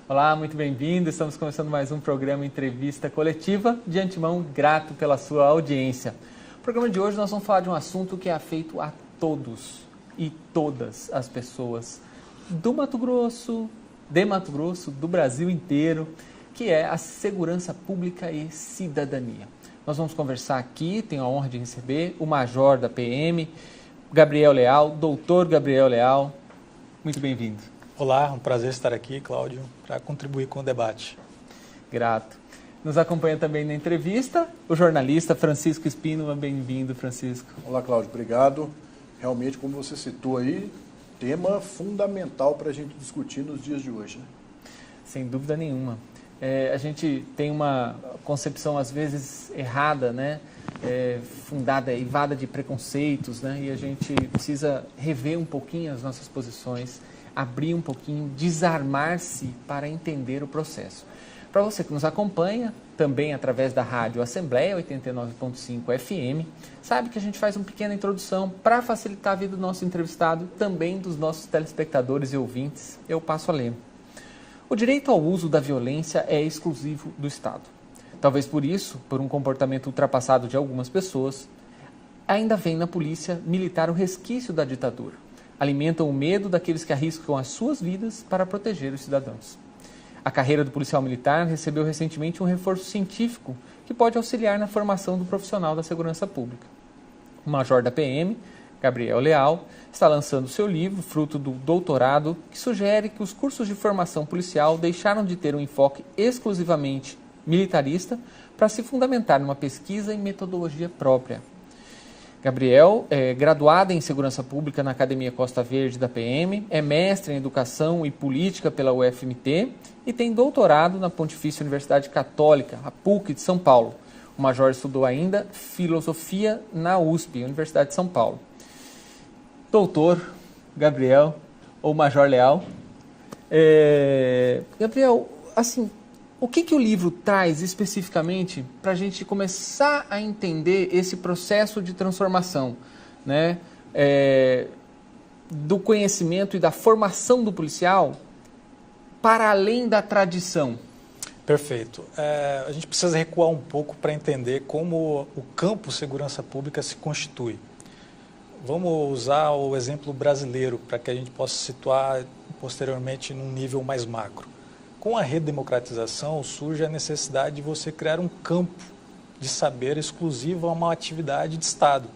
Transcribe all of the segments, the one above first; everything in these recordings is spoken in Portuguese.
Olá, muito bem-vindo. Estamos começando mais um programa Entrevista Coletiva. De antemão, grato pela sua audiência. No programa de hoje nós vamos falar de um assunto que é afeito a todos e todas as pessoas do Mato Grosso, do Brasil inteiro, que é a segurança pública e cidadania. Nós vamos conversar aqui, tenho a honra de receber o Major da PM, Gabriel Leal, doutor Gabriel Leal. Muito bem-vindo. Olá, um prazer estar aqui, Cláudio, para contribuir com o debate. Grato. Nos acompanha também na entrevista o jornalista Francisco Espíndola. Bem-vindo, Francisco. Olá, Cláudio, obrigado. Realmente, como você citou aí, tema fundamental para a gente discutir nos dias de hoje, né? Sem dúvida nenhuma. A gente tem uma concepção, às vezes, errada, né? Fundada, eivada de preconceitos, né? E a gente precisa rever um pouquinho as nossas posições, abrir um pouquinho, desarmar-se para entender o processo. Para você que nos acompanha, também através da Rádio Assembleia 89.5 FM, sabe que a gente faz uma pequena introdução para facilitar a vida do nosso entrevistado, também dos nossos telespectadores e ouvintes. Eu passo a ler. O direito ao uso da violência é exclusivo do Estado. Talvez por isso, por um comportamento ultrapassado de algumas pessoas, ainda vem na polícia militar o resquício da ditadura. Alimentam o medo daqueles que arriscam as suas vidas para proteger os cidadãos. A carreira do policial militar recebeu recentemente um reforço científico que pode auxiliar na formação do profissional da segurança pública. O major da PM, Gabriel Leal, está lançando seu livro, fruto do doutorado, que sugere que os cursos de formação policial deixaram de ter um enfoque exclusivamente militarista para se fundamentar numa pesquisa e metodologia própria. Gabriel é graduado em Segurança Pública na Academia Costa Verde da PM, é mestre em Educação e Política pela UFMT e tem doutorado na Pontifícia Universidade Católica, a PUC de São Paulo. O major estudou ainda Filosofia na USP, Universidade de São Paulo. Doutor Gabriel, ou Major Leal. Gabriel, assim, o que o livro traz especificamente para a gente começar a entender esse processo de transformação, né? Do conhecimento e da formação do policial para além da tradição? Perfeito. A gente precisa recuar um pouco para entender como o campo segurança pública se constitui. Vamos usar o exemplo brasileiro para que a gente possa situar posteriormente num nível mais macro. Com a redemocratização surge a necessidade de você criar um campo de saber exclusivo a uma atividade de Estado.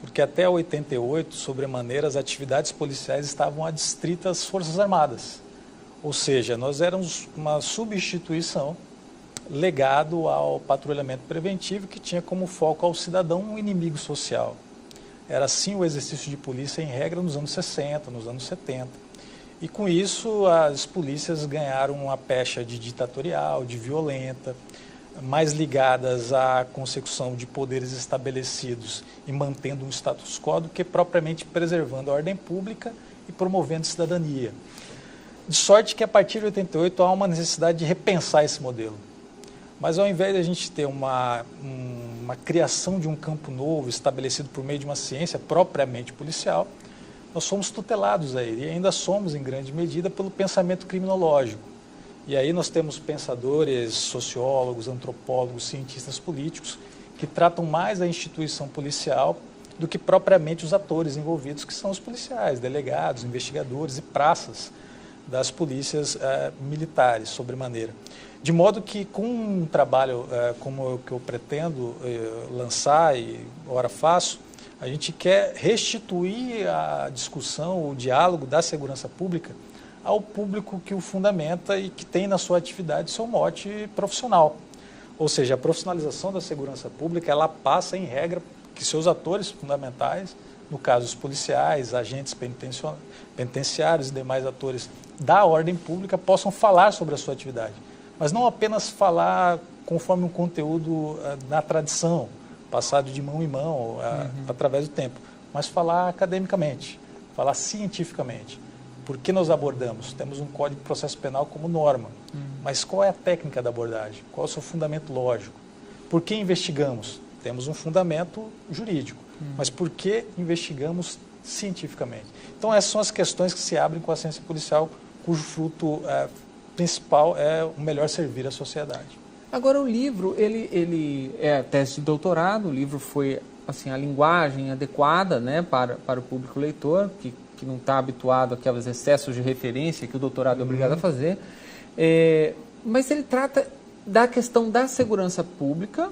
Porque até 88, sobremaneira, as atividades policiais estavam adstritas às Forças Armadas. Ou seja, nós éramos uma substituição legado ao patrulhamento preventivo que tinha como foco ao cidadão um inimigo social. Era assim o exercício de polícia em regra nos anos 60, nos anos 70. E com isso as polícias ganharam uma pecha de ditatorial, de violenta, mais ligadas à consecução de poderes estabelecidos e mantendo um status quo do que propriamente preservando a ordem pública e promovendo cidadania. De sorte que a partir de 88 há uma necessidade de repensar esse modelo. Mas ao invés de a gente ter uma criação de um campo novo estabelecido por meio de uma ciência propriamente policial, nós somos tutelados a ele e ainda somos, em grande medida, pelo pensamento criminológico. E aí nós temos pensadores, sociólogos, antropólogos, cientistas políticos que tratam mais a instituição policial do que propriamente os atores envolvidos, que são os policiais, delegados, investigadores e praças das polícias militares, sobremaneira. De modo que com um trabalho como o que eu pretendo lançar e ora faço, a gente quer restituir a discussão, o diálogo da segurança pública ao público que o fundamenta e que tem na sua atividade seu mote profissional. Ou seja, a profissionalização da segurança pública, ela passa em regra que seus atores fundamentais, no caso os policiais, agentes penitenciários e demais atores da ordem pública, possam falar sobre a sua atividade. Mas não apenas falar conforme um conteúdo na tradição, passado de mão em mão através do tempo, mas falar academicamente, falar cientificamente. Por que nós abordamos? Temos um Código de Processo Penal como norma, mas qual é a técnica da abordagem? Qual é o seu fundamento lógico? Por que investigamos? Temos um fundamento jurídico, mas por que investigamos cientificamente? Então, essas são as questões que se abrem com a ciência policial, cujo fruto principal é o melhor servir à sociedade. Agora, o livro, ele é a tese de doutorado, o livro foi, assim, a linguagem adequada, né, para o público leitor, que não está habituado àqueles excessos de referência que o doutorado é obrigado a fazer, mas ele trata da questão da segurança pública,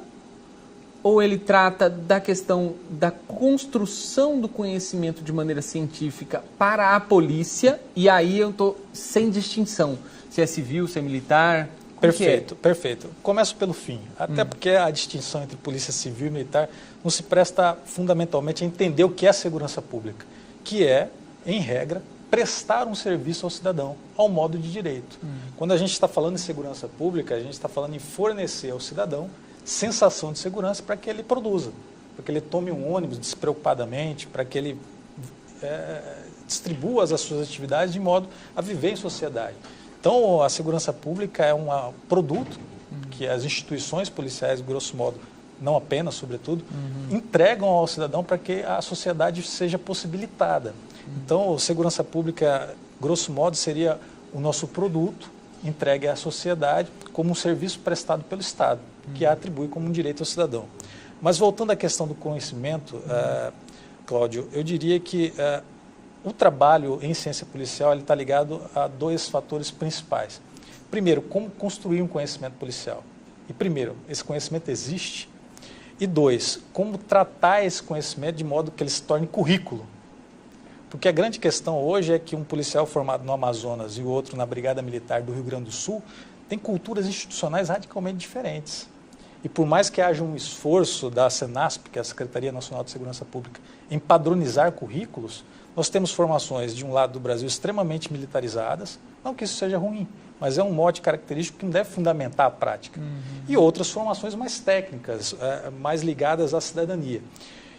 ou ele trata da questão da construção do conhecimento de maneira científica para a polícia, e aí eu estou sem distinção, se é civil, se é militar... Perfeito, perfeito. Começo pelo fim, até porque a distinção entre polícia civil e militar não se presta fundamentalmente a entender o que é segurança pública, que é, em regra, prestar um serviço ao cidadão, ao modo de direito. Quando a gente está falando em segurança pública, a gente está falando em fornecer ao cidadão sensação de segurança para que ele produza, para que ele tome um ônibus despreocupadamente, para que ele distribua as suas atividades de modo a viver em sociedade. Então, a segurança pública é um produto que as instituições policiais, grosso modo, não apenas, sobretudo, entregam ao cidadão para que a sociedade seja possibilitada. Então, segurança pública, grosso modo, seria o nosso produto entregue à sociedade como um serviço prestado pelo Estado, que a atribui como um direito ao cidadão. Mas, voltando à questão do conhecimento, Cláudio, eu diria que... o trabalho em ciência policial está ligado a dois fatores principais. Primeiro, como construir um conhecimento policial. E primeiro, esse conhecimento existe. E dois, como tratar esse conhecimento de modo que ele se torne currículo. Porque a grande questão hoje é que um policial formado no Amazonas e o outro na Brigada Militar do Rio Grande do Sul tem culturas institucionais radicalmente diferentes. E por mais que haja um esforço da Senasp, que é a Secretaria Nacional de Segurança Pública, em padronizar currículos, nós temos formações, de um lado do Brasil, extremamente militarizadas, não que isso seja ruim, mas é um mote característico que não deve fundamentar a prática. E outras formações mais técnicas, mais ligadas à cidadania.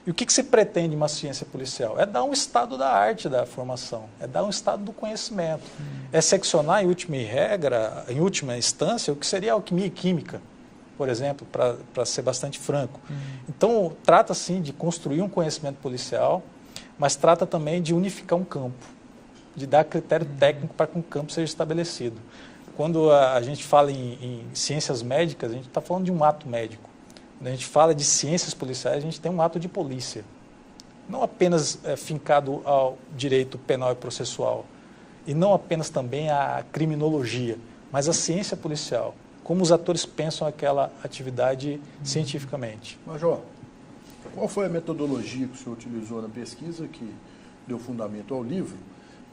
E o que se pretende em uma ciência policial? É dar um estado da arte da formação, é dar um estado do conhecimento. É seccionar, em última instância, o que seria alquimia e química, por exemplo, para ser bastante franco. Então, trata, sim, de construir um conhecimento policial, mas trata também de unificar um campo, de dar critério técnico para que um campo seja estabelecido. Quando a gente fala em ciências médicas, a gente está falando de um ato médico. Quando a gente fala de ciências policiais, a gente tem um ato de polícia. Não apenas fincado ao direito penal e processual, e não apenas também à criminologia, mas a ciência policial, como os atores pensam aquela atividade cientificamente. Major, qual foi a metodologia que o senhor utilizou na pesquisa que deu fundamento ao livro?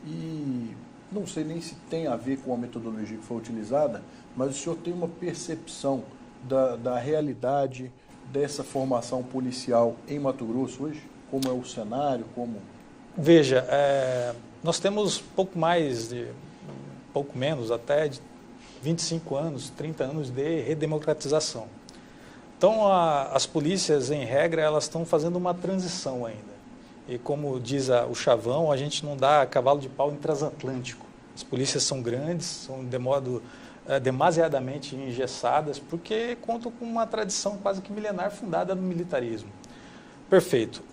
E não sei nem se tem a ver com a metodologia que foi utilizada, mas o senhor tem uma percepção da realidade dessa formação policial em Mato Grosso hoje? Como é o cenário? Veja, nós temos pouco menos até de 25 anos, 30 anos de redemocratização. Então, as polícias, em regra, elas estão fazendo uma transição ainda. E como diz o chavão, a gente não dá cavalo de pau em transatlântico. As polícias são grandes, são de modo demasiadamente engessadas, porque contam com uma tradição quase que milenar fundada no militarismo. Perfeito.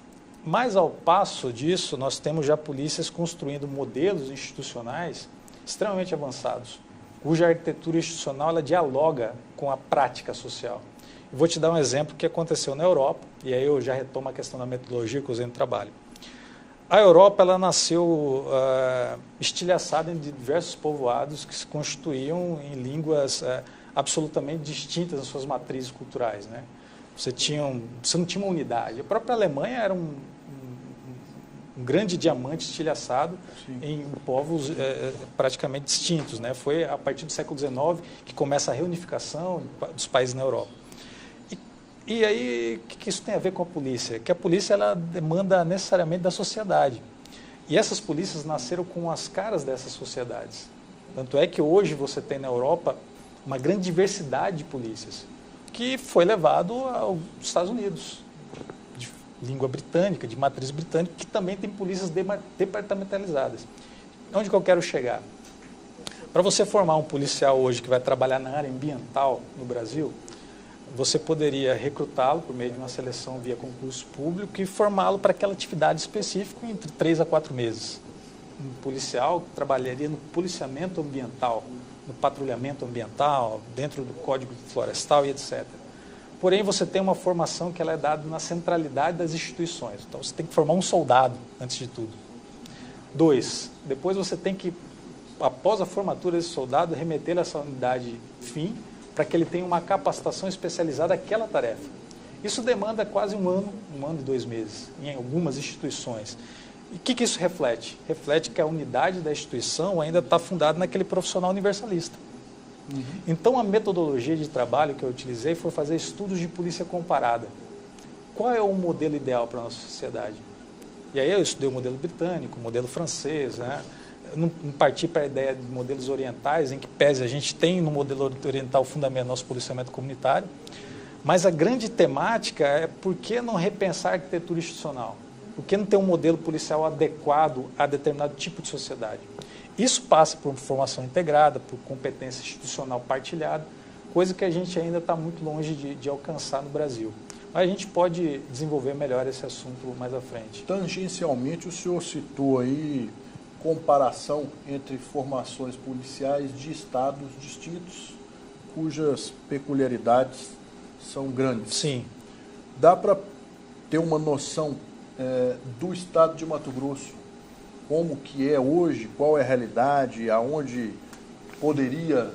Mas, ao passo disso, nós temos já polícias construindo modelos institucionais extremamente avançados, cuja arquitetura institucional ela dialoga com a prática social. Eu vou te dar um exemplo que aconteceu na Europa, e aí eu já retomo a questão da metodologia que eu usei no trabalho. A Europa ela nasceu estilhaçada em diversos povoados que se constituíam em línguas absolutamente distintas nas suas matrizes culturais, né? Você não tinha uma unidade. A própria Alemanha era um grande diamante estilhaçado em povos praticamente distintos, né? Foi a partir do século XIX que começa a reunificação dos países na Europa. E aí, o que isso tem a ver com a polícia? Que a polícia ela demanda necessariamente da sociedade. E essas polícias nasceram com as caras dessas sociedades. Tanto é que hoje você tem na Europa uma grande diversidade de polícias, que foi levado aos Estados Unidos, de língua britânica, de matriz britânica, que também tem polícias departamentalizadas. Onde que eu quero chegar? Para você formar um policial hoje que vai trabalhar na área ambiental no Brasil, você poderia recrutá-lo por meio de uma seleção via concurso público e formá-lo para aquela atividade específica entre 3 a 4 meses. Um policial que trabalharia no policiamento ambiental, no patrulhamento ambiental, dentro do Código Florestal e etc. Porém, você tem uma formação que ela é dada na centralidade das instituições. Então, você tem que formar um soldado, antes de tudo. 2, depois você tem que, após a formatura desse soldado, remetê-lo a essa unidade fim, para que ele tenha uma capacitação especializada naquela tarefa. Isso demanda quase um ano e 2 meses, em algumas instituições. E o que isso reflete? Reflete que a unidade da instituição ainda está fundada naquele profissional universalista. Então, a metodologia de trabalho que eu utilizei foi fazer estudos de polícia comparada. Qual é o modelo ideal para a nossa sociedade? E aí eu estudei o modelo britânico, o modelo francês, né? Não parti para a ideia de modelos orientais, em que pese a gente tem no modelo oriental fundamento nosso policiamento comunitário, mas a grande temática é por que não repensar a arquitetura institucional? Por que não ter um modelo policial adequado a determinado tipo de sociedade? Isso passa por formação integrada, por competência institucional partilhada, coisa que a gente ainda está muito longe de alcançar no Brasil. Mas a gente pode desenvolver melhor esse assunto mais à frente. Tangencialmente, o senhor citou aí comparação entre formações policiais de estados distintos, cujas peculiaridades são grandes. Sim. Dá para ter uma noção do estado de Mato Grosso, como que é hoje, qual é a realidade, aonde poderia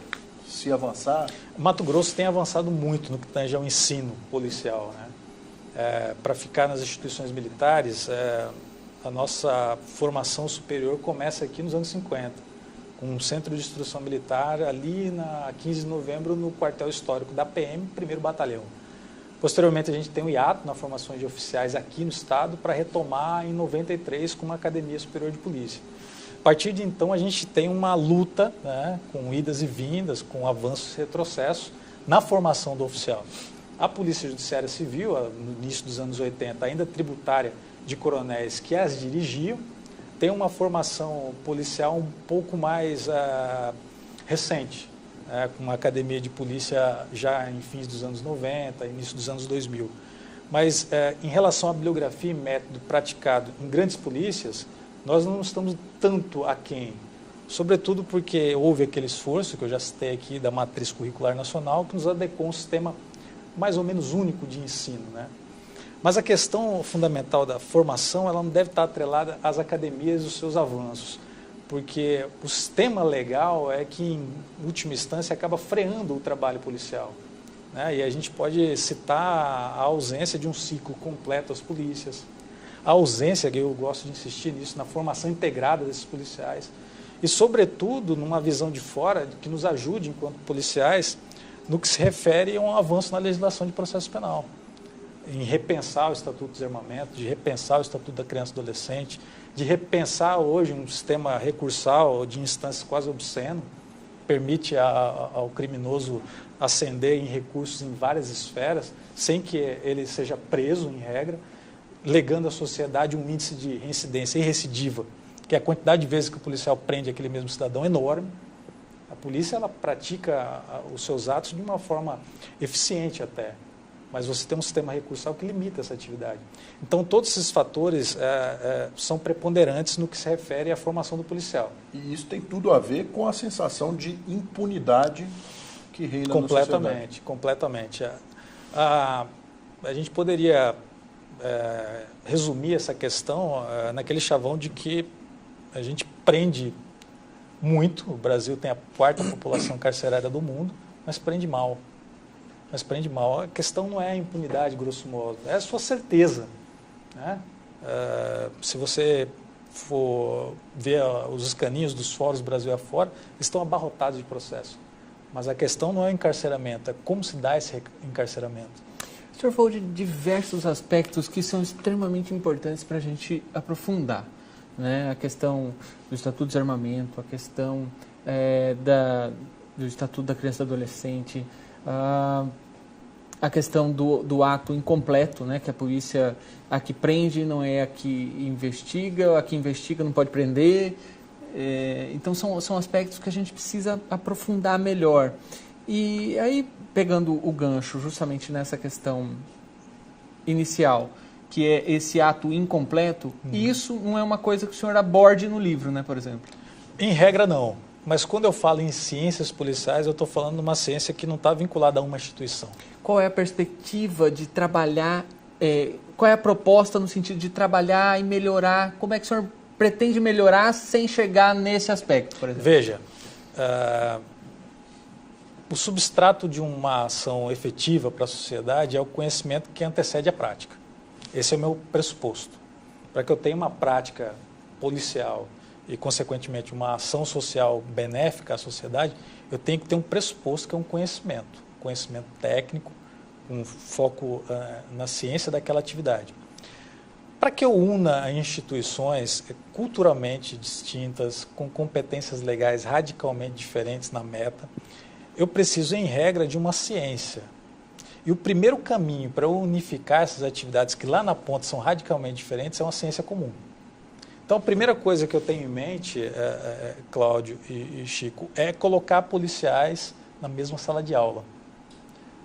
se avançar? Mato Grosso tem avançado muito no que tange ao ensino policial, né? Para ficar nas instituições militares, a nossa formação superior começa aqui nos anos 50, com um centro de instrução militar ali na 15 de novembro no quartel histórico da PM, 1º Batalhão. Posteriormente, a gente tem o hiato na formação de oficiais aqui no estado para retomar em 93 com uma academia superior de polícia. A partir de então, a gente tem uma luta, né, com idas e vindas, com avanços e retrocessos na formação do oficial. A Polícia Judiciária Civil, no início dos anos 80, ainda tributária de coronéis que as dirigiam, tem uma formação policial um pouco mais recente, com uma academia de polícia já em fins dos anos 90, início dos anos 2000. Mas em relação à bibliografia e método praticado em grandes polícias, nós não estamos tanto aquém, sobretudo porque houve aquele esforço que eu já citei aqui da matriz curricular nacional, que nos adequou a um sistema mais ou menos único de ensino, né? Mas a questão fundamental da formação, ela não deve estar atrelada às academias e os seus avanços, porque o sistema legal é que, em última instância, acaba freando o trabalho policial, né? E a gente pode citar a ausência de um ciclo completo às polícias, a ausência, que eu gosto de insistir nisso, na formação integrada desses policiais, e, sobretudo, numa visão de fora que nos ajude, enquanto policiais, no que se refere a um avanço na legislação de processo penal, em repensar o Estatuto do Desarmamento, de repensar o Estatuto da Criança e Adolescente, de repensar hoje um sistema recursal de instâncias quase obsceno, permite ao criminoso ascender em recursos em várias esferas, sem que ele seja preso, em regra, legando à sociedade um índice de reincidência e recidiva, que é a quantidade de vezes que o policial prende aquele mesmo cidadão é enorme. A polícia, ela pratica os seus atos de uma forma eficiente até, mas você tem um sistema recursal que limita essa atividade. Então, todos esses fatores são preponderantes no que se refere à formação do policial. E isso tem tudo a ver com a sensação de impunidade que reina na sociedade. Completamente. A gente poderia resumir essa questão naquele chavão de que a gente prende muito. O Brasil tem a 4ª população carcerária do mundo, mas prende mal. A questão não é a impunidade, grosso modo, é a sua certeza, né? Se você for ver os escaninhos dos fóruns Brasil afora, estão abarrotados de processo. Mas a questão não é o encarceramento, é como se dá esse encarceramento. O senhor falou de diversos aspectos que são extremamente importantes para a gente aprofundar, né? A questão do Estatuto do Desarmamento, a questão do Estatuto da Criança e Adolescente, a questão do ato incompleto, né? Que a polícia, a que prende não é a que investiga não pode prender, Então são aspectos que a gente precisa aprofundar melhor. E aí, pegando o gancho justamente nessa questão inicial, que é esse ato incompleto, isso não é uma coisa que o senhor aborde no livro, né, por exemplo? Em regra, não. Mas quando eu falo em ciências policiais, eu estou falando de uma ciência que não está vinculada a uma instituição. Qual é a perspectiva de trabalhar, qual é a proposta no sentido de trabalhar e melhorar? Como é que o senhor pretende melhorar sem chegar nesse aspecto, por exemplo? Veja, o substrato de uma ação efetiva para a sociedade é o conhecimento que antecede a prática. Esse é o meu pressuposto. Para que eu tenha uma prática policial e, consequentemente, uma ação social benéfica à sociedade, eu tenho que ter um pressuposto que é um conhecimento técnico, um foco na ciência daquela atividade. Para que eu una instituições culturalmente distintas, com competências legais radicalmente diferentes na meta, eu preciso, em regra, de uma ciência. E o primeiro caminho para unificar essas atividades que lá na ponta são radicalmente diferentes é uma ciência comum. Então, a primeira coisa que eu tenho em mente, Cláudio e Chico, é colocar policiais na mesma sala de aula.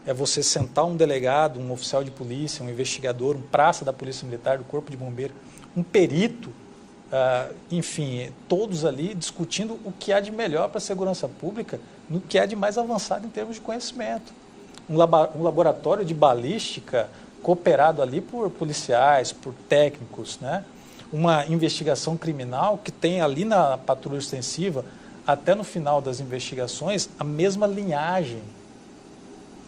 É você sentar um delegado, um oficial de polícia, um investigador, um praça da Polícia Militar, do Corpo de Bombeiro, um perito, enfim, todos ali discutindo o que há de melhor para a segurança pública, no que há de mais avançado em termos de conhecimento. Um laboratório de balística cooperado ali por policiais, por técnicos, né? Uma investigação criminal que tem ali na patrulha extensiva, até no final das investigações, a mesma linhagem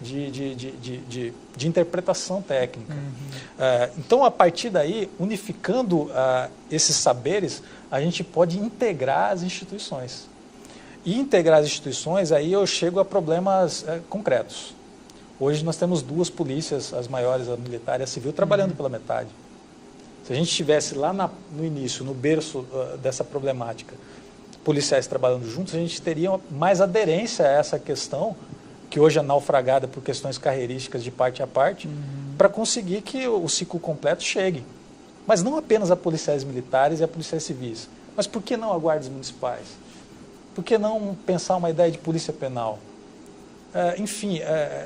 de interpretação técnica. Então, a partir daí, unificando esses saberes, a gente pode integrar as instituições. E integrar as instituições, aí eu chego a problemas concretos. Hoje nós temos duas polícias, as maiores, a militar e a civil, trabalhando pela metade. Se a gente estivesse lá no início, no berço dessa problemática, policiais trabalhando juntos, a gente teria mais aderência a essa questão, que hoje é naufragada por questões carreirísticas de parte a parte, para conseguir que o ciclo completo chegue. Mas não apenas a policiais militares e a policiais civis. Mas por que não a guardas municipais? Por que não pensar uma ideia de polícia penal? Enfim,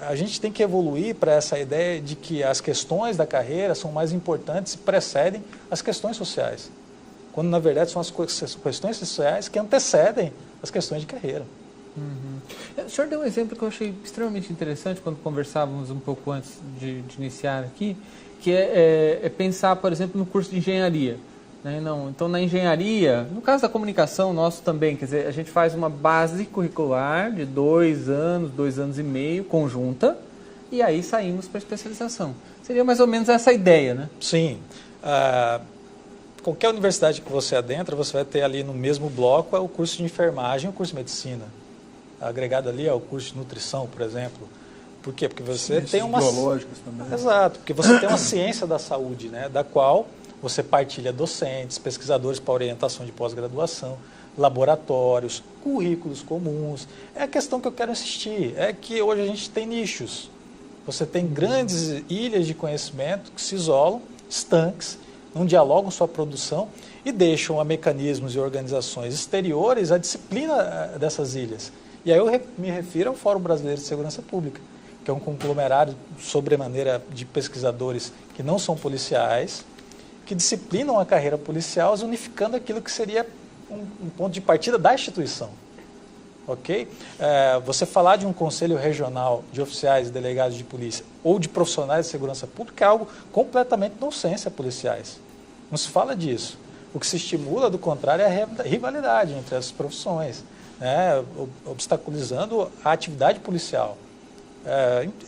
a gente tem que evoluir para essa ideia de que as questões da carreira são mais importantes e precedem as questões sociais, quando na verdade são as questões sociais que antecedem as questões de carreira. O senhor deu um exemplo que eu achei extremamente interessante quando conversávamos um pouco antes de iniciar aqui, que é pensar, por exemplo, no curso de engenharia. Então, na engenharia, no caso da comunicação, nosso também, quer dizer, a gente faz uma base curricular de 2 anos, 2 anos e meio, conjunta, e aí saímos para a especialização. Seria mais ou menos essa ideia, né? Sim. Qualquer universidade que você adentra, você vai ter ali no mesmo bloco o curso de enfermagem e o curso de medicina. Agregado ali é o curso de nutrição, por exemplo. Por quê? Porque você tem uma... biológicas também. Exato, porque você tem uma ciência da saúde, né, da qual você partilha docentes, pesquisadores para orientação de pós-graduação, laboratórios, currículos comuns. É a questão que eu quero insistir, é que hoje a gente tem nichos. Você tem grandes ilhas de conhecimento que se isolam, estanques, não dialogam sua produção e deixam a mecanismos e organizações exteriores a disciplina dessas ilhas. E aí eu me refiro ao Fórum Brasileiro de Segurança Pública, que é um conglomerado sobremaneira de pesquisadores que não são policiais, que disciplinam a carreira policial, unificando aquilo que seria um ponto de partida da instituição. Ok? Você falar de um conselho regional de oficiais e delegados de polícia ou de profissionais de segurança pública é algo completamente nonsense a policiais. Não se fala disso. O que se estimula, do contrário, é a rivalidade entre as profissões, né? Obstaculizando a atividade policial.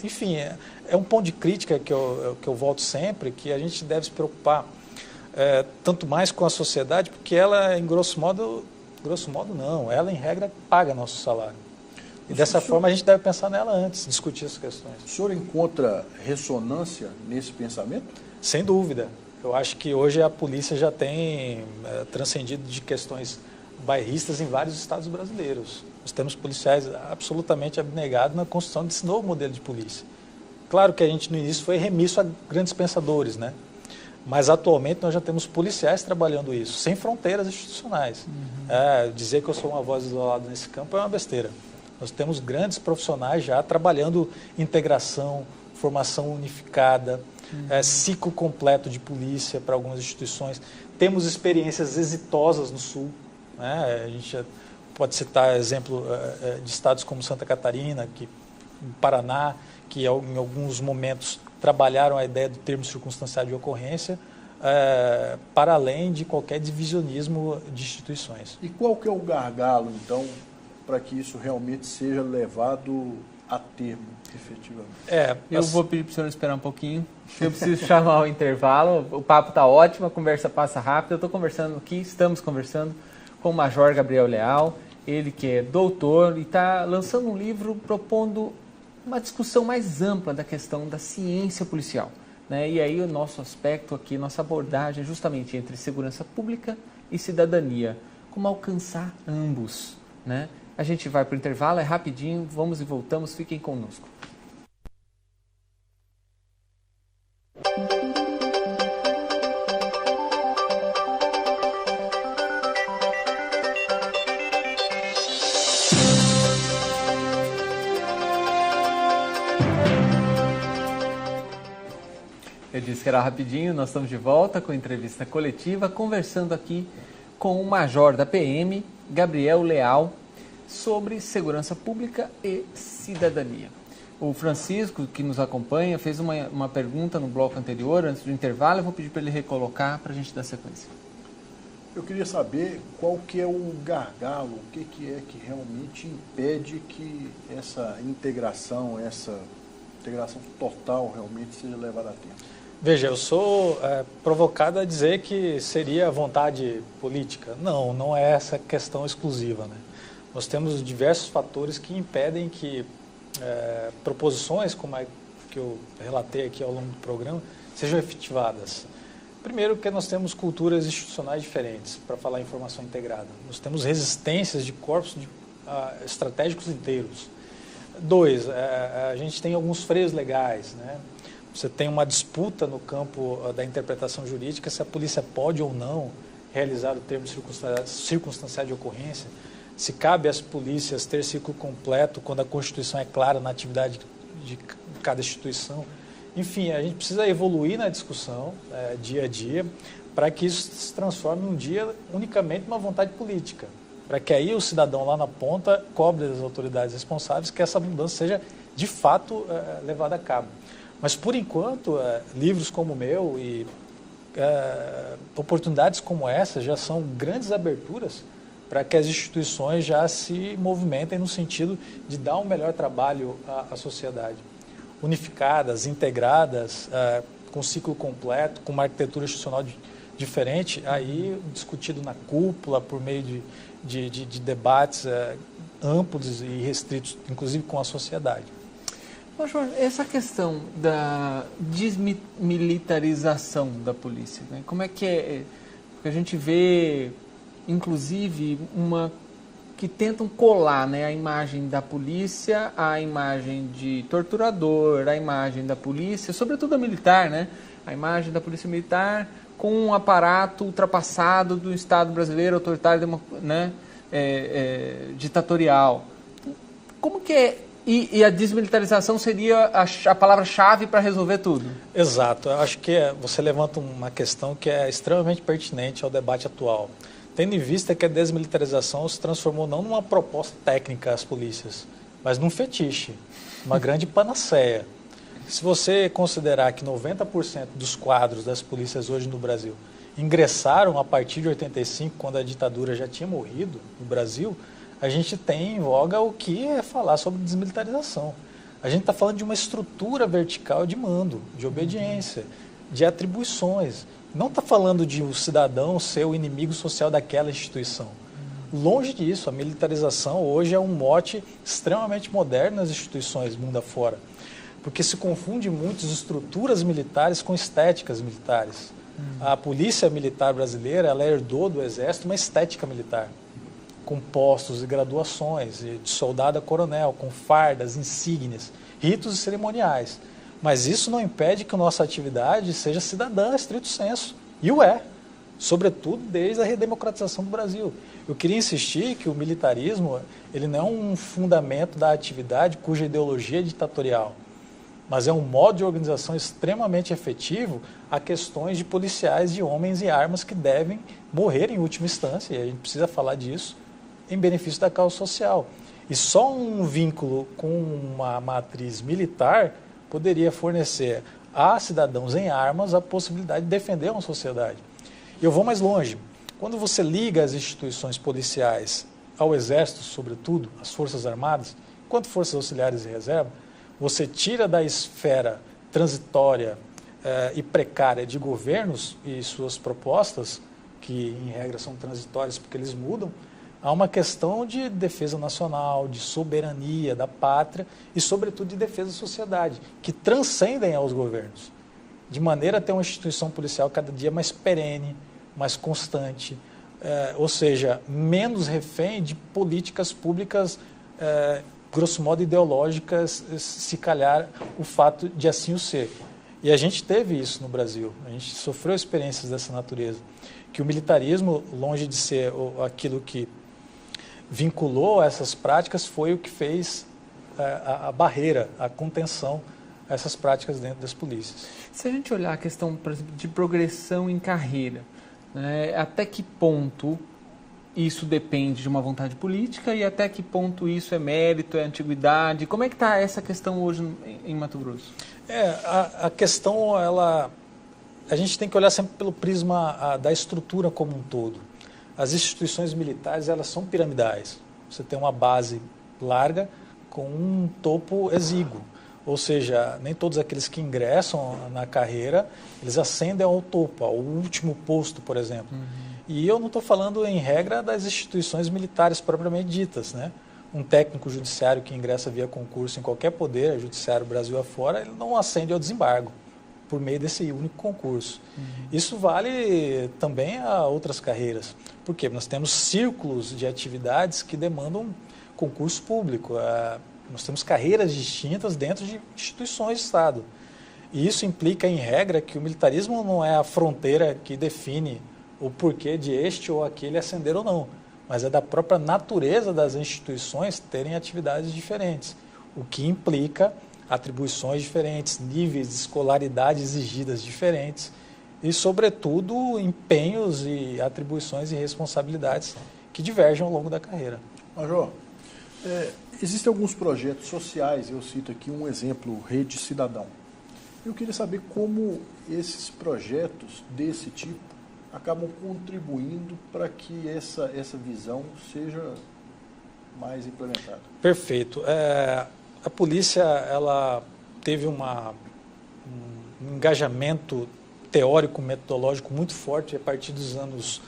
Enfim, é um ponto de crítica que eu volto sempre, que a gente deve se preocupar tanto mais com a sociedade, porque ela, em grosso modo não, ela em regra paga nosso salário. E dessa forma a gente deve pensar nela antes, discutir essas questões. O senhor encontra ressonância nesse pensamento? Sem dúvida. Eu acho que hoje a polícia já tem transcendido de questões bairristas em vários estados brasileiros. Nós temos policiais absolutamente abnegados na construção desse novo modelo de polícia. Claro que a gente no início foi remisso a grandes pensadores, né? Mas atualmente nós já temos policiais trabalhando isso, sem fronteiras institucionais. Dizer que eu sou uma voz isolada nesse campo é uma besteira. Nós temos grandes profissionais já trabalhando integração, formação unificada, ciclo completo de polícia para algumas instituições. Temos experiências exitosas no Sul. A gente pode citar exemplo de estados como Santa Catarina, Paraná, que em alguns momentos trabalharam a ideia do termo circunstancial de ocorrência, para além de qualquer divisionismo de instituições. E qual que é o gargalo, então, para que isso realmente seja levado a termo, efetivamente? Eu vou pedir para o senhor esperar um pouquinho, eu preciso chamar o intervalo. O papo está ótimo, a conversa passa rápido. Estamos conversando com o Major Gabriel Leal, ele que é doutor e está lançando um livro propondo uma discussão mais ampla da questão da ciência policial, né? E aí o nosso aspecto aqui, nossa abordagem é justamente entre segurança pública e cidadania, como alcançar ambos, né? A gente vai para o intervalo, é rapidinho, vamos e voltamos, fiquem conosco. Eu disse que era rapidinho, nós estamos de volta com a entrevista coletiva, conversando aqui com o Major da PM, Gabriel Leal, sobre segurança pública e cidadania. O Francisco, que nos acompanha, fez uma pergunta no bloco anterior, antes do intervalo, eu vou pedir para ele recolocar para a gente dar sequência. Eu queria saber qual que é o gargalo, o que é que realmente impede que essa integração total realmente seja levada a tempo. Veja, eu sou provocado a dizer que seria vontade política. Não é essa questão exclusiva, né? Nós temos diversos fatores que impedem que proposições como a que eu relatei aqui ao longo do programa sejam efetivadas. Primeiro, porque nós temos culturas institucionais diferentes para falar em informação integrada. Nós temos resistências de corpos estratégicos inteiros. Dois, a gente tem alguns freios legais, né? Você tem uma disputa no campo da interpretação jurídica se a polícia pode ou não realizar o termo circunstancial de ocorrência, se cabe às polícias ter ciclo completo quando a Constituição é clara na atividade de cada instituição. Enfim, a gente precisa evoluir na discussão dia a dia para que isso se transforme um dia unicamente numa vontade política, para que aí o cidadão lá na ponta cobre das autoridades responsáveis que essa mudança seja de fato levada a cabo. Mas, por enquanto, livros como o meu e oportunidades como essa já são grandes aberturas para que as instituições já se movimentem no sentido de dar um melhor trabalho à sociedade. Unificadas, integradas, com ciclo completo, com uma arquitetura institucional diferente, aí discutido na cúpula, por meio de debates amplos e restritos, inclusive com a sociedade. Major, essa questão da desmilitarização da polícia, né? Como é que é? Porque a gente vê, inclusive, que tentam colar, né, a imagem da polícia, a imagem de torturador, a imagem da polícia, sobretudo a militar, né? A imagem da polícia militar com um aparato ultrapassado do Estado brasileiro, autoritário, né, ditatorial. Como que é? E a desmilitarização seria a palavra-chave para resolver tudo? Exato. Eu acho que você levanta uma questão que é extremamente pertinente ao debate atual. Tendo em vista que a desmilitarização se transformou não numa proposta técnica às polícias, mas num fetiche, uma grande panaceia. Se você considerar que 90% dos quadros das polícias hoje no Brasil ingressaram a partir de 85, quando a ditadura já tinha morrido no Brasil, a gente tem em voga o que é falar sobre desmilitarização. A gente está falando de uma estrutura vertical de mando, de obediência, de atribuições. Não está falando de o cidadão ser o inimigo social daquela instituição. Longe disso, a militarização hoje é um mote extremamente moderno nas instituições mundo afora, porque se confunde muito as estruturas militares com estéticas militares. A polícia militar brasileira, ela herdou do Exército uma estética militar, com postos e graduações, de soldado a coronel, com fardas, insígnias, ritos e cerimoniais. Mas isso não impede que a nossa atividade seja cidadã, estrito senso. E o é, sobretudo desde a redemocratização do Brasil. Eu queria insistir que o militarismo ele não é um fundamento da atividade cuja ideologia é ditatorial, mas é um modo de organização extremamente efetivo a questões de policiais, de homens e armas que devem morrer em última instância, e a gente precisa falar disso, em benefício da causa social. E só um vínculo com uma matriz militar poderia fornecer a cidadãos em armas a possibilidade de defender uma sociedade. E eu vou mais longe. Quando você liga as instituições policiais ao Exército, sobretudo, às Forças Armadas, enquanto Forças Auxiliares e Reserva, você tira da esfera transitória e precária de governos e suas propostas, que em regra são transitórias porque eles mudam, há uma questão de defesa nacional, de soberania da pátria e, sobretudo, de defesa da sociedade, que transcendem aos governos, de maneira a ter uma instituição policial cada dia mais perene, mais constante, ou seja, menos refém de políticas públicas, grosso modo, ideológicas, se calhar o fato de assim o ser. E a gente teve isso no Brasil, a gente sofreu experiências dessa natureza, que o militarismo, longe de ser aquilo que vinculou a essas práticas, foi o que fez a barreira, a contenção a essas práticas dentro das polícias. Se a gente olhar a questão, por exemplo, de progressão em carreira, né, até que ponto isso depende de uma vontade política e até que ponto isso é mérito, é antiguidade? Como é que está essa questão hoje em Mato Grosso? A questão, a gente tem que olhar sempre pelo prisma da estrutura como um todo. As instituições militares, elas são piramidais. Você tem uma base larga com um topo exíguo. Ou seja, nem todos aqueles que ingressam na carreira, eles ascendem ao topo, ao último posto, por exemplo. Uhum. E eu não estou falando, em regra, das instituições militares propriamente ditas, né? Um técnico judiciário que ingressa via concurso em qualquer poder judiciário Brasil afora, ele não ascende ao desembargo por meio desse único concurso. Uhum. Isso vale também a outras carreiras. Por quê? Nós temos círculos de atividades que demandam concurso público. Nós temos carreiras distintas dentro de instituições de Estado. E isso implica, em regra, que o militarismo não é a fronteira que define o porquê de este ou aquele ascender ou não, mas é da própria natureza das instituições terem atividades diferentes, o que implica atribuições diferentes, níveis de escolaridade exigidas diferentes e, sobretudo, empenhos e atribuições e responsabilidades que divergem ao longo da carreira. Major, existem alguns projetos sociais, eu cito aqui um exemplo, Rede Cidadão. Eu queria saber como esses projetos desse tipo acabam contribuindo para que essa visão seja mais implementada. Perfeito. A polícia ela teve um engajamento teórico, metodológico muito forte a partir dos anos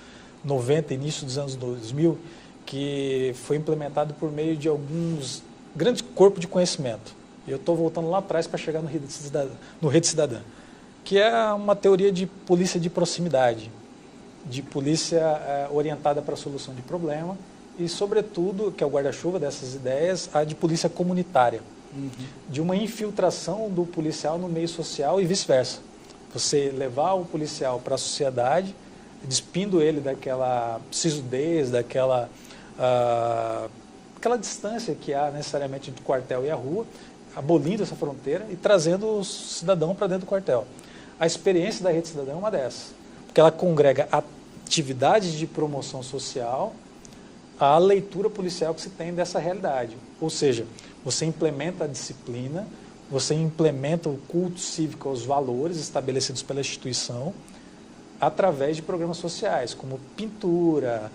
90, início dos anos 2000, que foi implementado por meio de alguns grandes corpos de conhecimento. Eu estou voltando lá atrás para chegar no Rede Cidadã, que é uma teoria de polícia de proximidade, de polícia orientada para a solução de problema e, sobretudo, que é o guarda-chuva dessas ideias, a de polícia comunitária, de uma infiltração do policial no meio social e vice-versa. Você levar o policial para a sociedade, despindo ele daquela sisudez, daquela distância que há necessariamente entre o quartel e a rua, abolindo essa fronteira e trazendo o cidadão para dentro do quartel. A experiência da Rede Cidadã é uma dessas, porque ela congrega atividades de promoção social à leitura policial que se tem dessa realidade. Ou seja, você implementa a disciplina, você implementa o culto cívico aos valores estabelecidos pela instituição através de programas sociais, como pintura,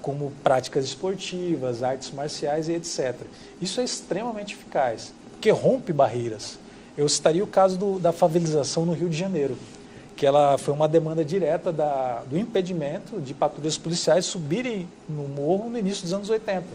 como práticas esportivas, artes marciais e etc. Isso é extremamente eficaz, porque rompe barreiras. Eu citaria o caso da favelização no Rio de Janeiro, que ela foi uma demanda direta do impedimento de patrulhas policiais subirem no morro no início dos anos 80.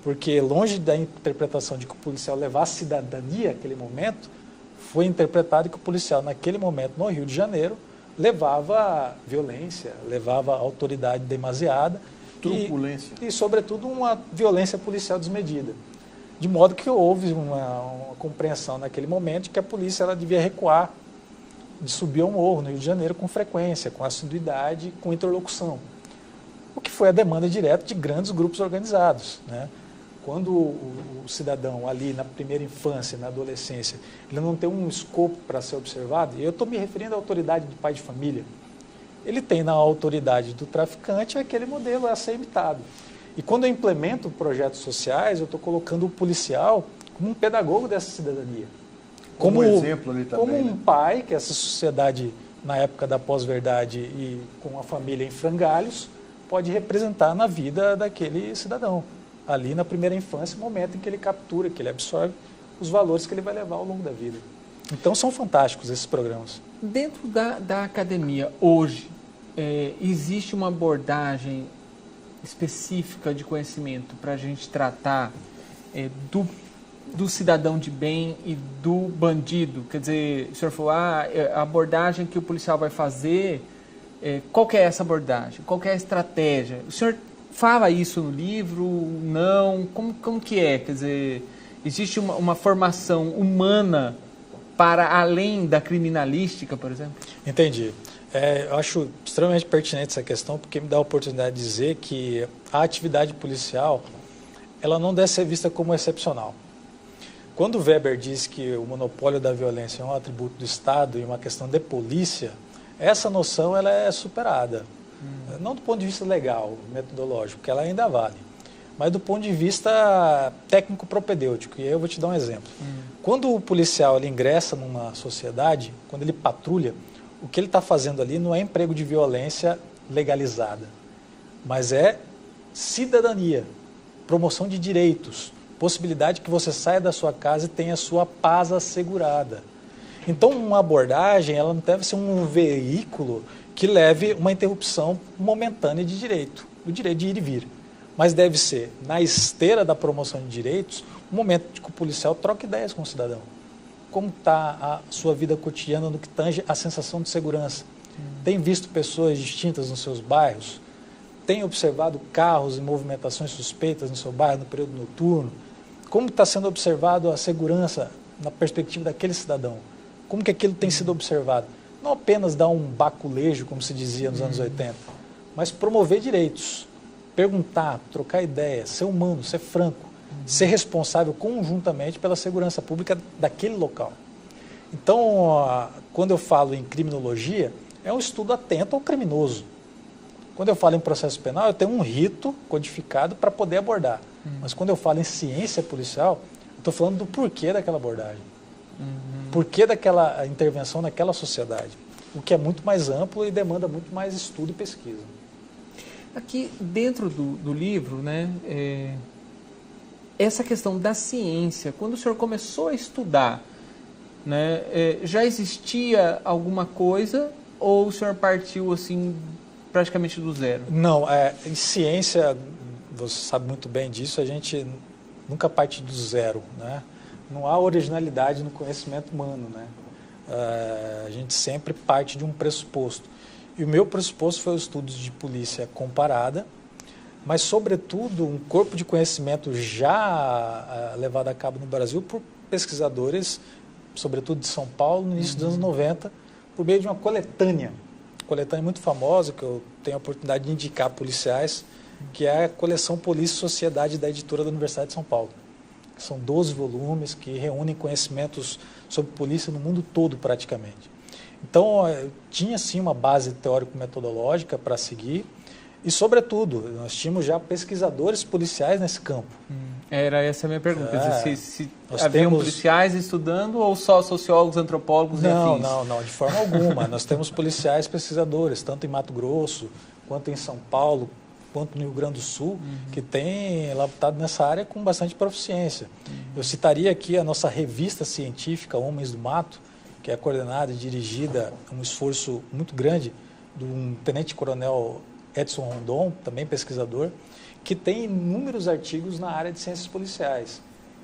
Porque, longe da interpretação de que o policial levasse cidadania naquele momento, foi interpretado que o policial, naquele momento, no Rio de Janeiro, levava violência, levava autoridade demasiada truculência e, sobretudo, uma violência policial desmedida. de modo que houve uma compreensão naquele momento de que a polícia ela devia recuar de subir ao morro no Rio de Janeiro com frequência, com assiduidade, com interlocução. O que foi a demanda direta de grandes grupos organizados, né? Quando o cidadão ali na primeira infância, na adolescência, ele não tem um escopo para ser observado, e eu estou me referindo à autoridade do pai de família, ele tem na autoridade do traficante aquele modelo a ser imitado. E quando eu implemento projetos sociais, eu estou colocando o policial como um pedagogo dessa cidadania. Como um exemplo ali também. Como um pai, que essa sociedade, na época da pós-verdade e com a família em frangalhos, pode representar na vida daquele cidadão. Ali na primeira infância, o momento em que ele captura, que ele absorve os valores que ele vai levar ao longo da vida. Então são fantásticos esses programas. Dentro da academia, hoje, existe uma abordagem específica de conhecimento para a gente tratar do cidadão de bem e do bandido? Quer dizer, o senhor falou, a abordagem que o policial vai fazer, qual que é essa abordagem? Qual que é a estratégia? O senhor fala isso no livro? Não? Como que é? Quer dizer, existe uma formação humana para além da criminalística, por exemplo? Entendi. Eu acho extremamente pertinente essa questão, porque me dá a oportunidade de dizer que a atividade policial ela não deve ser vista como excepcional. Quando Weber diz que o monopólio da violência é um atributo do Estado e uma questão de polícia, essa noção ela é superada. Não do ponto de vista legal, metodológico, porque ela ainda vale, mas do ponto de vista técnico-propedêutico. E aí eu vou te dar um exemplo. Quando o policial ele ingressa numa sociedade, quando ele patrulha, o que ele está fazendo ali não é emprego de violência legalizada, mas é cidadania, promoção de direitos, possibilidade que você saia da sua casa e tenha a sua paz assegurada. Então, uma abordagem ela não deve ser um veículo que leve uma interrupção momentânea de direito, do direito de ir e vir. Mas deve ser, na esteira da promoção de direitos, um momento de que o policial troca ideias com o cidadão. Como está a sua vida cotidiana no que tange a sensação de segurança? Tem visto pessoas distintas nos seus bairros? Tem observado carros e movimentações suspeitas no seu bairro no período noturno? Como está sendo observado a segurança na perspectiva daquele cidadão? Como que aquilo tem sido observado? Não apenas dar um baculejo, como se dizia nos anos 80, mas promover direitos, perguntar, trocar ideia, ser humano, ser franco, ser responsável conjuntamente pela segurança pública daquele local. Então, quando eu falo em criminologia, é um estudo atento ao criminoso. Quando eu falo em processo penal, eu tenho um rito codificado para poder abordar. Mas quando eu falo em ciência policial, eu estou falando do porquê daquela abordagem. Porquê daquela intervenção naquela sociedade. O que é muito mais amplo e demanda muito mais estudo e pesquisa. Aqui dentro do livro, né, essa questão da ciência, quando o senhor começou a estudar, né, já existia alguma coisa ou o senhor partiu assim praticamente do zero? Não, em ciência, você sabe muito bem disso, a gente nunca parte do zero, né? Não há originalidade no conhecimento humano, né? A gente sempre parte de um pressuposto. E o meu pressuposto foi os estudos de polícia comparada, mas, sobretudo, um corpo de conhecimento já levado a cabo no Brasil por pesquisadores, sobretudo de São Paulo, no início dos anos 90, por meio de uma coletânea muito famosa, que eu tenho a oportunidade de indicar policiais, que é a coleção Polícia e Sociedade da editora da Universidade de São Paulo. São 12 volumes que reúnem conhecimentos sobre polícia no mundo todo, praticamente. Então, tinha sim uma base teórico-metodológica para seguir e, sobretudo, nós tínhamos já pesquisadores policiais nesse campo. Era essa a minha pergunta. Quer dizer, se haviam policiais estudando ou só sociólogos, antropólogos e afins? Não, de forma alguma. Nós temos policiais pesquisadores, tanto em Mato Grosso, quanto em São Paulo, quanto no Rio Grande do Sul, que tem labutado nessa área com bastante proficiência. Eu citaria aqui a nossa revista científica, Homens do Mato, que é coordenada e dirigida, um esforço muito grande, de um tenente-coronel Edson Rondon, também pesquisador, que tem inúmeros artigos na área de ciências policiais.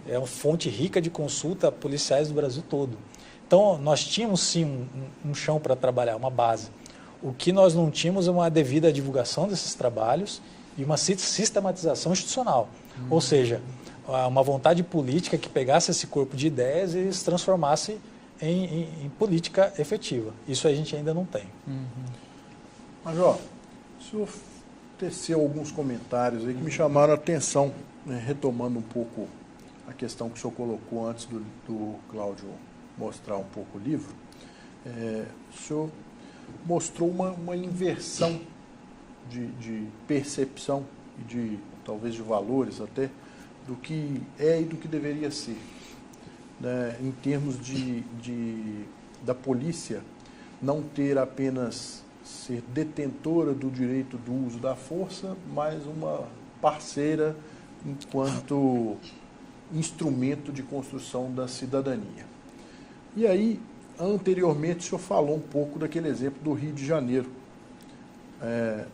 É uma fonte rica de consulta a policiais do Brasil todo. Então, nós tínhamos sim um chão para trabalhar, uma base. O que nós não tínhamos é uma devida divulgação desses trabalhos e uma sistematização institucional. Ou seja, uma vontade política que pegasse esse corpo de ideias e se transformasse em política efetiva. Isso a gente ainda não tem. Major, o senhor teceu alguns comentários aí que me chamaram a atenção, né, retomando um pouco a questão que o senhor colocou antes do Cláudio mostrar um pouco o livro. O senhor mostrou uma inversão de percepção e talvez de valores até, do que é e do que deveria ser, né, em termos da polícia não ter apenas ser detentora do direito do uso da força, mas uma parceira enquanto instrumento de construção da cidadania. E aí, anteriormente, o senhor falou um pouco daquele exemplo do Rio de Janeiro,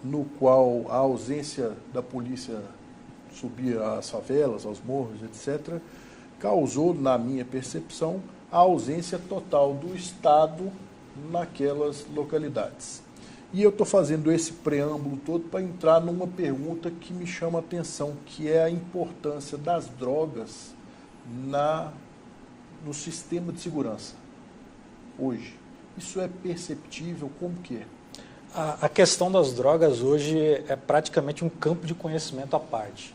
no qual a ausência da polícia subir às favelas, aos morros, etc., causou, na minha percepção, a ausência total do Estado naquelas localidades. E eu estou fazendo esse preâmbulo todo para entrar numa pergunta que me chama a atenção, que é a importância das drogas no sistema de segurança hoje. Isso é perceptível? Como que é? A questão das drogas hoje é praticamente um campo de conhecimento à parte.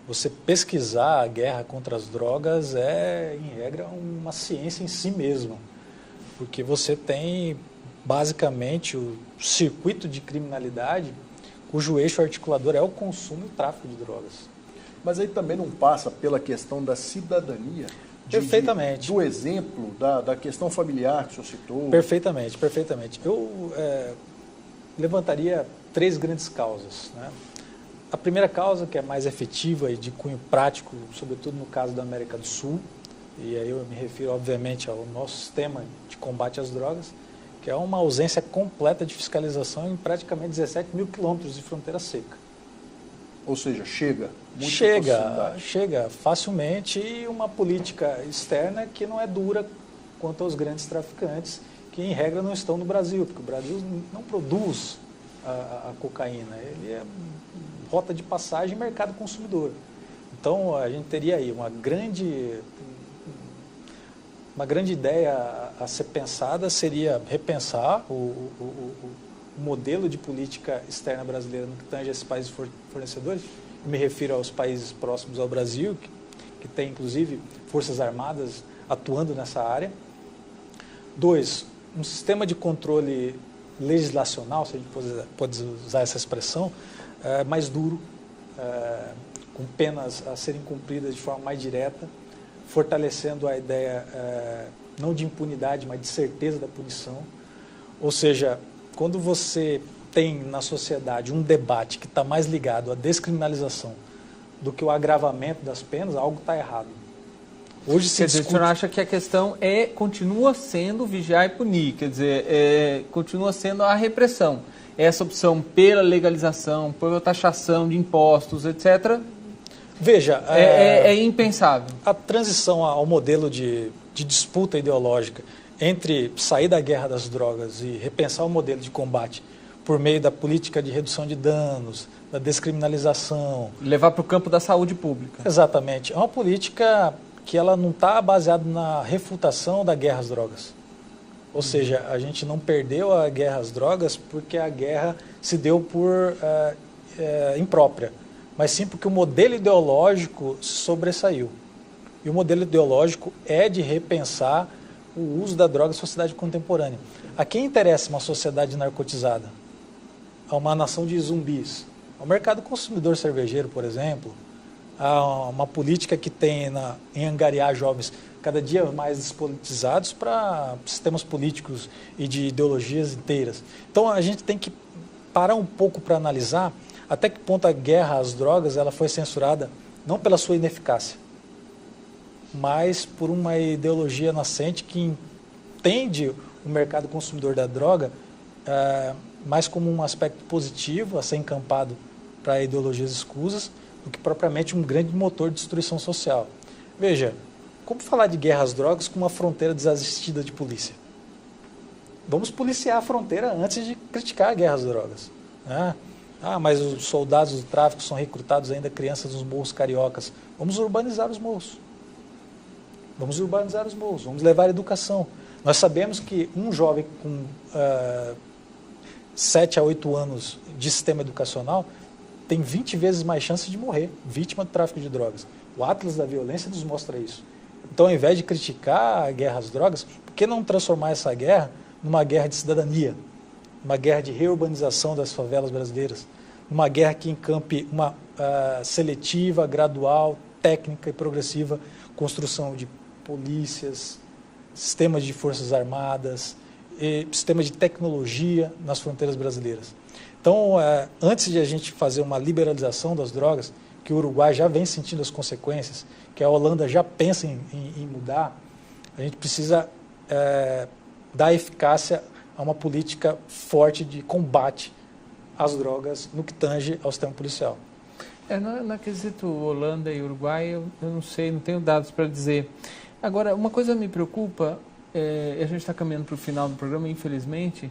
Você pesquisar a guerra contra as drogas é, em regra, uma ciência em si mesma, porque você tem basicamente o circuito de criminalidade cujo eixo articulador é o consumo e o tráfico de drogas. Mas aí também não passa pela questão da cidadania? Perfeitamente. Do exemplo, da questão familiar que o senhor citou? Perfeitamente, perfeitamente. Eu levantaria 3 grandes causas, né? A primeira causa, que é mais efetiva e de cunho prático, sobretudo no caso da América do Sul, e aí eu me refiro, obviamente, ao nosso sistema de combate às drogas, que é uma ausência completa de fiscalização em praticamente 17 mil quilômetros de fronteira seca. Ou seja, chega facilmente, e uma política externa que não é dura quanto aos grandes traficantes, que em regra não estão no Brasil, porque o Brasil não produz a cocaína, ele é rota de passagem e mercado consumidor. Então a gente teria aí uma grande ideia a ser pensada, seria repensar o modelo de política externa brasileira no que tange a esses países fornecedores. Eu me refiro aos países próximos ao Brasil, que tem inclusive forças armadas atuando nessa área. 2, um sistema de controle legislacional, se a gente pode usar essa expressão, mais duro, com penas a serem cumpridas de forma mais direta, fortalecendo a ideia não de impunidade, mas de certeza da punição. Ou seja, quando você tem na sociedade um debate que está mais ligado à descriminalização do que o agravamento das penas, algo está errado. Hoje se discute... O senhor acha que a questão continua sendo vigiar e punir, quer dizer, continua sendo a repressão. Essa opção pela legalização, pela taxação de impostos, etc., veja, é impensável. A transição ao modelo de disputa ideológica entre sair da guerra das drogas e repensar o modelo de combate por meio da política de redução de danos, da descriminalização. Levar para o campo da saúde pública. Exatamente. É uma política que ela não está baseada na refutação da guerra às drogas. Ou seja, a gente não perdeu a guerra às drogas porque a guerra se deu por imprópria, mas sim porque o modelo ideológico se sobressaiu. E o modelo ideológico é de repensar o uso da droga na sociedade contemporânea. A quem interessa uma sociedade narcotizada? A uma nação de zumbis. Ao mercado consumidor cervejeiro, por exemplo, a uma política que tem em angariar jovens cada dia mais despolitizados para sistemas políticos e de ideologias inteiras. Então a gente tem que parar um pouco para analisar até que ponto a guerra às drogas ela foi censurada não pela sua ineficácia, mas por uma ideologia nascente que entende o mercado consumidor da droga mais como um aspecto positivo a ser encampado para ideologias escusas do que propriamente um grande motor de destruição social. Veja, como falar de guerra às drogas com uma fronteira desassistida de polícia? Vamos policiar a fronteira antes de criticar a guerra às drogas, né? Mas os soldados do tráfico são recrutados ainda crianças nos morros cariocas. Vamos urbanizar os morros. Vamos urbanizar os morros, vamos levar a educação. Nós sabemos que um jovem com 7 a 8 anos de sistema educacional tem 20 vezes mais chance de morrer, vítima do tráfico de drogas. O Atlas da Violência nos mostra isso. Então, ao invés de criticar a guerra às drogas, por que não transformar essa guerra numa guerra de cidadania? Uma guerra de reurbanização das favelas brasileiras? Uma guerra que encampe uma seletiva, gradual, técnica e progressiva construção de polícias, sistemas de forças armadas, sistemas de tecnologia nas fronteiras brasileiras. Então, antes de a gente fazer uma liberalização das drogas, que o Uruguai já vem sentindo as consequências, que a Holanda já pensa em mudar, a gente precisa dar eficácia a uma política forte de combate às drogas no que tange ao sistema policial. Na quesito Holanda e Uruguai, eu não sei, não tenho dados para dizer. Agora, uma coisa me preocupa, a gente está caminhando para o final do programa, infelizmente,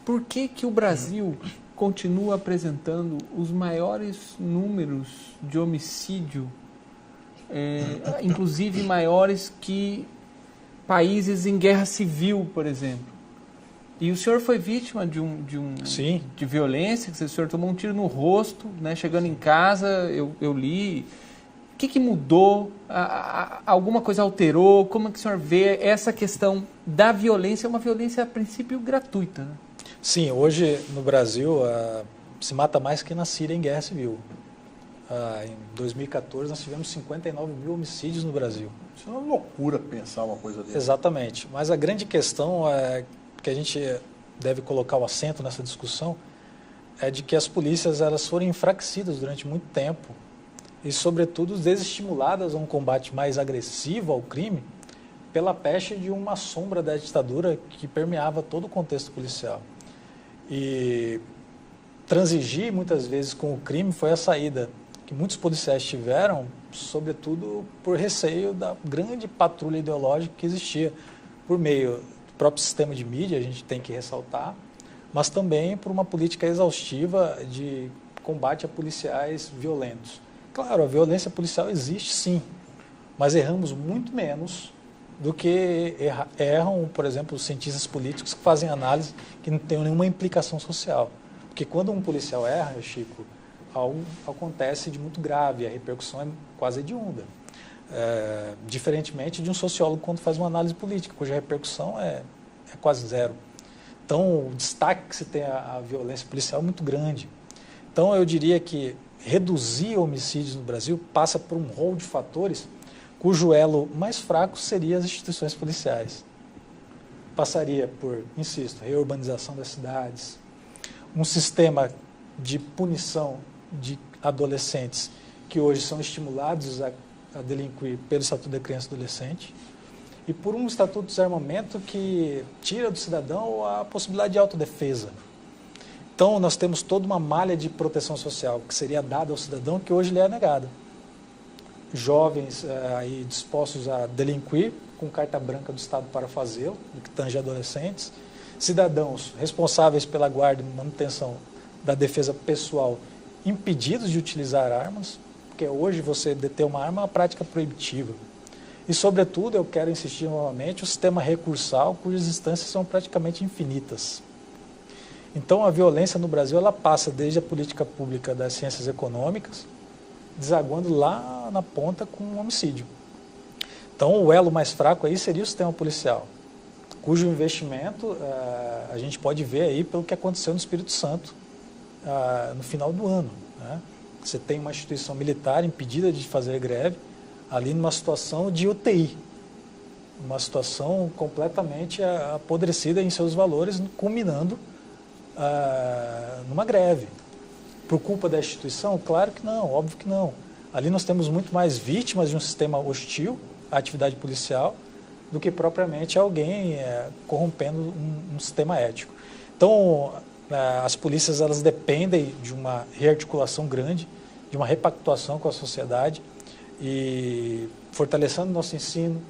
por que o Brasil continua apresentando os maiores números de homicídio, inclusive maiores que países em guerra civil, por exemplo? E o senhor foi vítima de violência, que o senhor tomou um tiro no rosto, né? Chegando em casa, eu li. O que mudou? Alguma coisa alterou? Como é que o senhor vê essa questão da violência? É uma violência, a princípio, gratuita, né? Sim, hoje no Brasil se mata mais que na Síria em guerra civil. Em 2014 nós tivemos 59 mil homicídios no Brasil. Isso é uma loucura pensar uma coisa dessa. Exatamente, mas a grande questão que a gente deve colocar o acento nessa discussão é de que as polícias elas foram enfraquecidas durante muito tempo e, sobretudo, desestimuladas a um combate mais agressivo ao crime pela peste de uma sombra da ditadura que permeava todo o contexto policial. E transigir, muitas vezes, com o crime foi a saída que muitos policiais tiveram, sobretudo por receio da grande patrulha ideológica que existia por meio do próprio sistema de mídia, a gente tem que ressaltar, mas também por uma política exaustiva de combate a policiais violentos. Claro, a violência policial existe sim, mas erramos muito menos do que erram, por exemplo, os cientistas políticos que fazem análise que não tem nenhuma implicação social. Porque quando um policial erra, Chico, algo acontece de muito grave, a repercussão é quase hedionda. Diferentemente de um sociólogo quando faz uma análise política, cuja repercussão é quase zero. Então, o destaque que se tem à violência policial é muito grande. Então, eu diria que reduzir homicídios no Brasil passa por um rol de fatores cujo elo mais fraco seria as instituições policiais. Passaria por, insisto, reurbanização das cidades, um sistema de punição de adolescentes que hoje são estimulados a delinquir pelo Estatuto da Criança e Adolescente, e por um Estatuto do Desarmamento que tira do cidadão a possibilidade de autodefesa. Então, nós temos toda uma malha de proteção social que seria dada ao cidadão que hoje lhe é negada. Jovens aí dispostos a delinquir com carta branca do Estado para fazê-lo, no que tange adolescentes, cidadãos responsáveis pela guarda e manutenção da defesa pessoal impedidos de utilizar armas, porque hoje você deter uma arma é uma prática proibitiva. E, sobretudo, eu quero insistir novamente, o sistema recursal, cujas instâncias são praticamente infinitas. Então, a violência no Brasil ela passa desde a política pública das ciências econômicas, desaguando lá na ponta com o homicídio. Então, o elo mais fraco aí seria o sistema policial, cujo investimento a gente pode ver aí pelo que aconteceu no Espírito Santo no final do ano, né? Você tem uma instituição militar impedida de fazer greve ali numa situação de UTI, uma situação completamente apodrecida em seus valores, culminando numa greve. Por culpa da instituição? Claro que não, óbvio que não. Ali nós temos muito mais vítimas de um sistema hostil à atividade policial do que propriamente alguém corrompendo um sistema ético. Então, as polícias elas dependem de uma rearticulação grande, de uma repactuação com a sociedade e fortalecendo nosso ensino,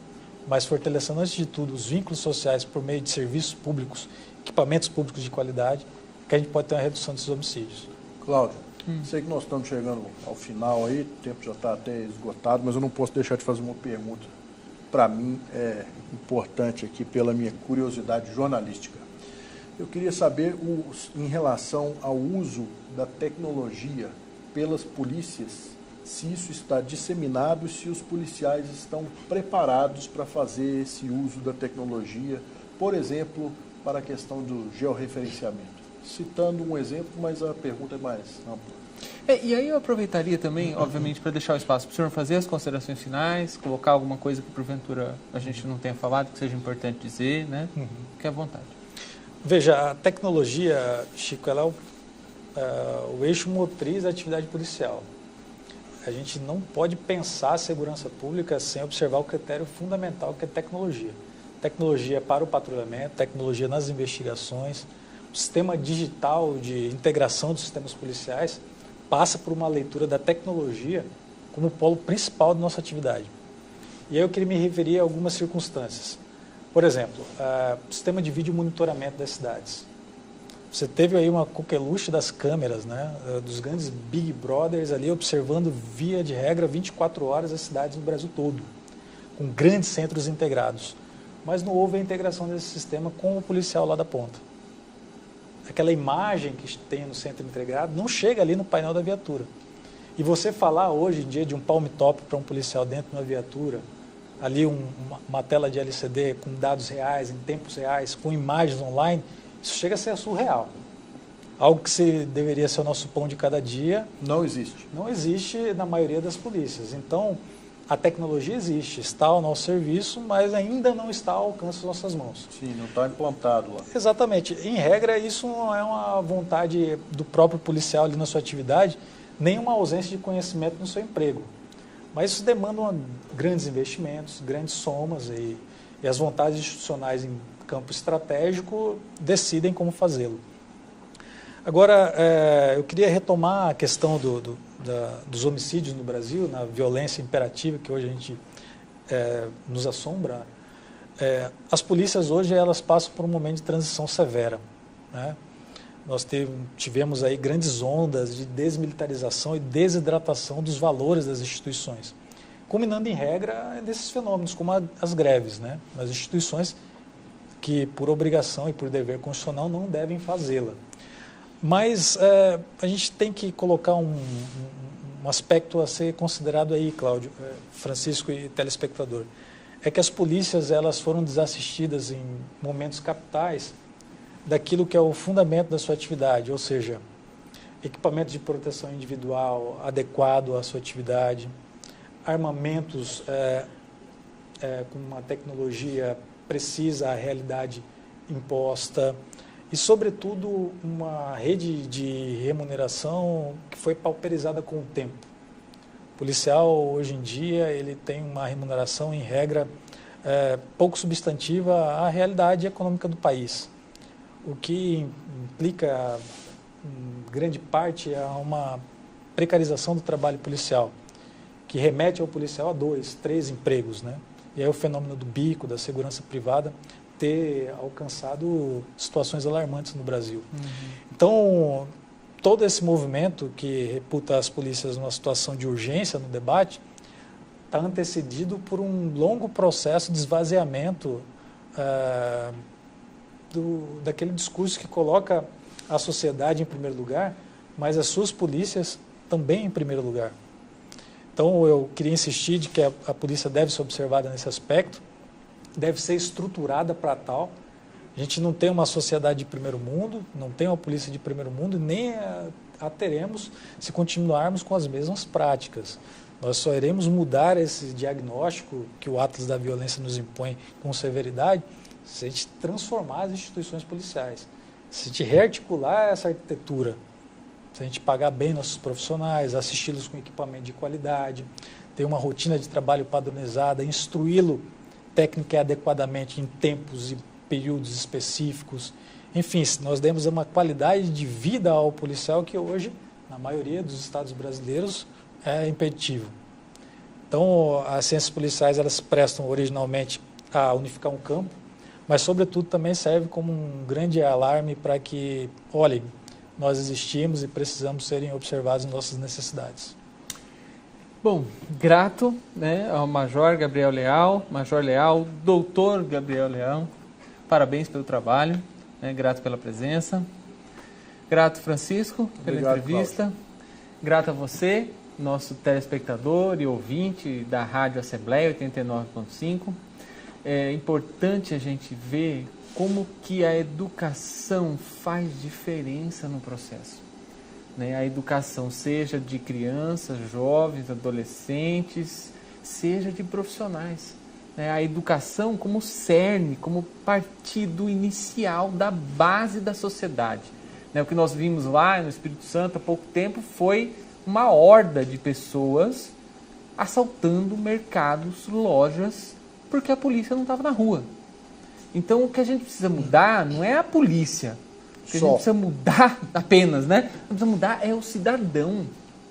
mas fortalecendo, antes de tudo, os vínculos sociais por meio de serviços públicos, equipamentos públicos de qualidade, que a gente pode ter uma redução desses homicídios. Cláudio, Sei que nós estamos chegando ao final aí, o tempo já está até esgotado, mas eu não posso deixar de fazer uma pergunta. Para mim é importante aqui pela minha curiosidade jornalística. Eu queria saber em relação ao uso da tecnologia pelas polícias, se isso está disseminado e se os policiais estão preparados para fazer esse uso da tecnologia, por exemplo, para a questão do georreferenciamento. Citando um exemplo, mas a pergunta é mais ampla. E aí eu aproveitaria também, obviamente, para deixar o espaço para o senhor fazer as considerações finais, colocar alguma coisa que porventura a gente não tenha falado, que seja importante dizer, né? Fique à vontade. Veja, a tecnologia, Chico, ela é o eixo motriz da atividade policial. A gente não pode pensar a segurança pública sem observar o critério fundamental que é tecnologia. Tecnologia para o patrulhamento, tecnologia nas investigações, o sistema digital de integração dos sistemas policiais passa por uma leitura da tecnologia como o polo principal da nossa atividade. E aí eu queria me referir a algumas circunstâncias. Por exemplo, o sistema de vídeo monitoramento das cidades. Você teve aí uma coqueluche das câmeras, né, dos grandes Big Brothers ali observando, via de regra, 24 horas as cidades no Brasil todo, com grandes centros integrados. Mas não houve a integração desse sistema com o policial lá da ponta. Aquela imagem que tem no centro integrado não chega ali no painel da viatura. E você falar hoje em dia de um palm top para um policial dentro de uma viatura, ali uma tela de LCD com dados reais, em tempos reais, com imagens online, isso chega a ser surreal. Algo que deveria ser o nosso pão de cada dia. Não existe. Não existe na maioria das polícias. Então, a tecnologia existe, está ao nosso serviço, mas ainda não está ao alcance das nossas mãos. Sim, não está implantado lá. Exatamente. Em regra, isso não é uma vontade do próprio policial ali na sua atividade, nem uma ausência de conhecimento no seu emprego. Mas isso demanda grandes investimentos, grandes somas e as vontades institucionais em campo estratégico decidem como fazê-lo. Agora, eu queria retomar a questão dos homicídios no Brasil, na violência imperativa que hoje a gente nos assombra. As polícias hoje elas passam por um momento de transição severa, né? Nós tivemos aí grandes ondas de desmilitarização e desidratação dos valores das instituições, culminando em regra desses fenômenos como as greves, né? As instituições que por obrigação e por dever constitucional não devem fazê-la. Mas a gente tem que colocar um aspecto a ser considerado aí, Cláudio, Francisco e telespectador, é que as polícias elas foram desassistidas em momentos capitais daquilo que é o fundamento da sua atividade, ou seja, equipamento de proteção individual adequado à sua atividade, armamentos com uma tecnologia precisa à realidade imposta e, sobretudo, uma rede de remuneração que foi pauperizada com o tempo. O policial, hoje em dia, ele tem uma remuneração, em regra, pouco substantiva à realidade econômica do país, o que implica, em grande parte, a uma precarização do trabalho policial, que remete ao policial a 2, 3 empregos, né? E aí o fenômeno do bico, da segurança privada, ter alcançado situações alarmantes no Brasil. Então, todo esse movimento que reputa as polícias numa situação de urgência no debate está antecedido por um longo processo de esvaziamento daquele discurso que coloca a sociedade em primeiro lugar, mas as suas polícias também em primeiro lugar. Então, eu queria insistir de que a polícia deve ser observada nesse aspecto, deve ser estruturada para tal. A gente não tem uma sociedade de primeiro mundo, não tem uma polícia de primeiro mundo, nem a teremos se continuarmos com as mesmas práticas. Nós só iremos mudar esse diagnóstico que o Atlas da Violência nos impõe com severidade se a gente transformar as instituições policiais, se a gente rearticular essa arquitetura, se a gente pagar bem nossos profissionais, assisti-los com equipamento de qualidade, ter uma rotina de trabalho padronizada, instruí-lo técnica e adequadamente em tempos e períodos específicos. Enfim, nós demos uma qualidade de vida ao policial que hoje, na maioria dos estados brasileiros, é impeditivo. Então, as ciências policiais elas prestam originalmente a unificar um campo, mas, sobretudo, também serve como um grande alarme para que, olhem, nós existimos e precisamos serem observados em nossas necessidades. Bom, grato, né, ao Major Gabriel Leal, Major Leal, Doutor Gabriel Leal, parabéns pelo trabalho, né, grato pela presença. Grato, Francisco, pela entrevista. Cláudio. Grato a você, nosso telespectador e ouvinte da Rádio Assembleia 89.5. É importante a gente ver como que a educação faz diferença no processo. Né? A educação, seja de crianças, jovens, adolescentes, seja de profissionais. Né? A educação como cerne, como partido inicial da base da sociedade. O que nós vimos lá no Espírito Santo há pouco tempo foi uma horda de pessoas assaltando mercados, lojas, porque a polícia não estava na rua. Então, o que a gente precisa mudar não é a polícia. O que a gente precisa mudar apenas, né? O que precisa mudar é o cidadão,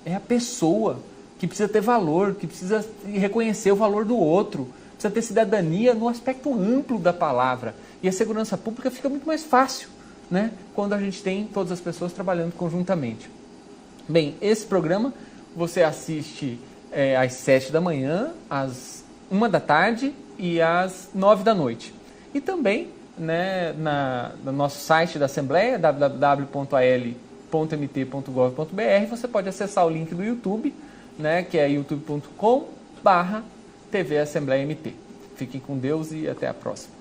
é a pessoa que precisa ter valor, que precisa reconhecer o valor do outro, precisa ter cidadania no aspecto amplo da palavra. E a segurança pública fica muito mais fácil, né, quando a gente tem todas as pessoas trabalhando conjuntamente. Bem, esse programa você assiste às 7 da manhã, às 1 da tarde e às 9 da noite. E também, né, no nosso site da Assembleia, www.al.mt.gov.br, você pode acessar o link do YouTube, né, que é youtube.com/TV Assembleia MT. Fiquem com Deus e até a próxima.